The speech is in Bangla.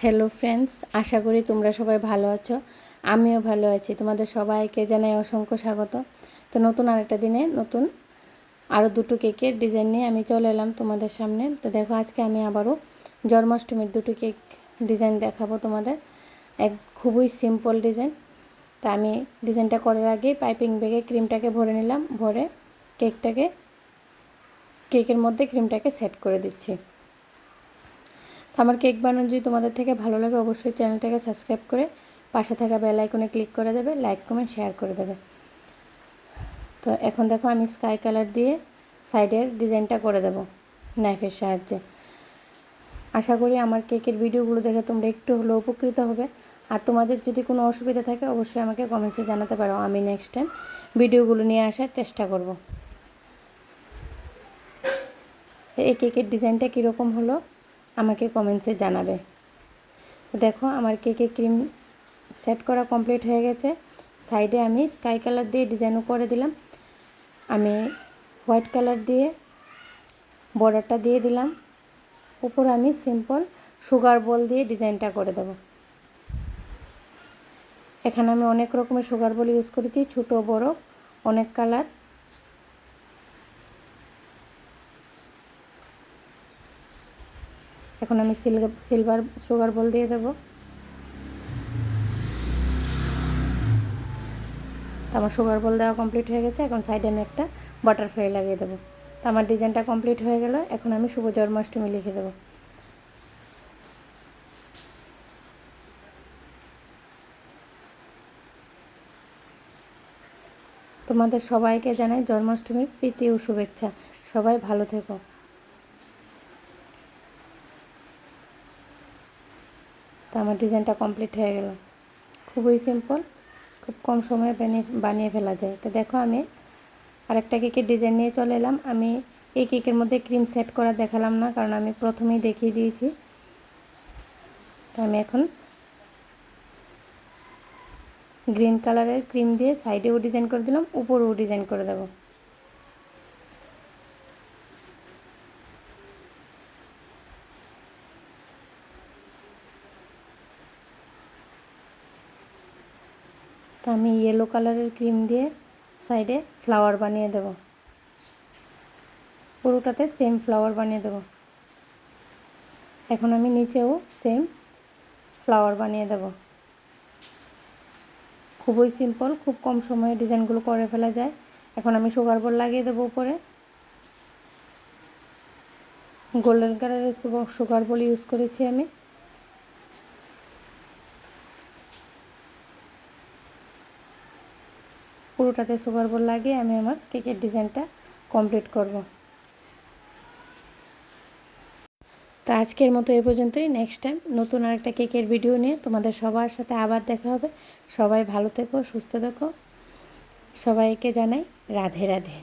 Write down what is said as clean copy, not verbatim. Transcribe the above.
হ্যালো ফ্রেন্ডস, আশা করি তোমরা সবাই ভালো আছো। আমিও ভালো আছি। তোমাদের সবাইকে জানাই অসংখ্য স্বাগত। তো নতুন আরেকটা দিনে নতুন আরও দুটো কেকের ডিজাইন নিয়ে আমি চলে এলাম তোমাদের সামনে। তো দেখো, আজকে আমি আবারও জন্মাষ্টমীর দুটো কেক ডিজাইন দেখাবো তোমাদের। খুবই সিম্পল ডিজাইন। তা আমি ডিজাইনটা করার আগে পাইপিং ব্যাগে ক্রিমটাকে ভরে নিলাম। ভরে কেকের মধ্যে ক্রিমটাকে সেট করে দিচ্ছি। আমার কেক বানানো যদি তোমাদের থেকে ভালো লাগে, অবশ্যই চ্যানেলটাকে সাবস্ক্রাইব করে পাশে থাকা বেল আইকনে ক্লিক করে দেবে, লাইক কমেন্ট শেয়ার করে দেবে। তো এখন দেখো, আমি স্কাই কালার দিয়ে সাইডের ডিজাইনটা করে দেব নাইফের সাহায্যে। আশা করি আমার কেকের ভিডিওগুলো দেখে তোমরা একটু হলেও উপকৃত হবে। আর তোমাদের যদি কোনো অসুবিধা থাকে, অবশ্যই আমাকে কমেন্টসে জানাতে পারো। আমি নেক্সট টাইম ভিডিওগুলো নিয়ে আসার চেষ্টা করব। এই কেকের ডিজাইনটা কীরকম হলো আমাকে কমেন্টসে জানাবে। দেখো, আমার কেকে ক্রিম সেট করা কমপ্লিট হয়ে গেছে। সাইডে আমি স্কাই কালার দিয়ে ডিজাইনও করে দিলাম। আমি হোয়াইট কালার দিয়ে বর্ডারটা দিয়ে দিলাম। উপরে আমি সিম্পল সুগার বল দিয়ে ডিজাইনটা করে দেব। এখানে আমি অনেক রকমের সুগার বল ইউজ করেছি, ছোটো বড় অনেক কালার। এখন আমি সিলভার সুগার বল দিয়ে দেব। তো আমার সুগার বল দেওয়া কমপ্লিট হয়ে গেছে। এখন সাইডে আমি একটা বাটারফ্লাই লাগিয়ে দেবো। তো আমার ডিজাইনটা কমপ্লিট হয়ে গেল। এখন আমি শুভ জন্মাষ্টমী লিখে দেবো। তোমাদের সবাইকে জানাই জন্মাষ্টমীর প্রীতি ও শুভেচ্ছা। সবাই ভালো থেকো। তো আমার ডিজাইনটা কমপ্লিট হয়ে গেল। খুবই সিম্পল, খুব কম সময়ে বানিয়ে ফেলা যায়। তো দেখো, আমি আরেকটা কেকের ডিজাইন নিয়ে চলে এলাম। আমি এই কেকের মধ্যে ক্রিম সেট করা দেখালাম না, কারণ আমি প্রথমেই দেখিয়ে দিয়েছি। তো আমি এখন গ্রিন কালারের ক্রিম দিয়ে সাইডেও ডিজাইন করে দিলাম, উপরেও ডিজাইন করে দেব। তো আমি ইয়েলো কালারের ক্রিম দিয়ে সাইডে ফ্লাওয়ার বানিয়ে দেব। পুরোটাতে সেম ফ্লাওয়ার বানিয়ে দেব। এখন আমি নিচেও সেম ফ্লাওয়ার বানিয়ে দেব। খুবই সিম্পল, খুব কম সময়ে ডিজাইনগুলো করে ফেলা যায়। এখন আমি সুগার বল লাগিয়ে দেবো উপরে। গোল্ডেন কালারের সুগার বল ইউজ করেছি আমি। পুরোটাতে সুগার বল লাগিয়ে আমি আমার কেকের ডিজাইনটা কমপ্লিট করব। তো আজকের মতো এ পর্যন্তই। নেক্সট টাইম নতুন আরেকটা কেকের ভিডিও নিয়ে তোমাদের সবার সাথে আবার দেখা হবে। সবাই ভালো থেকো, সুস্থ থেকো। সবাইকে জানাই রাধে রাধে।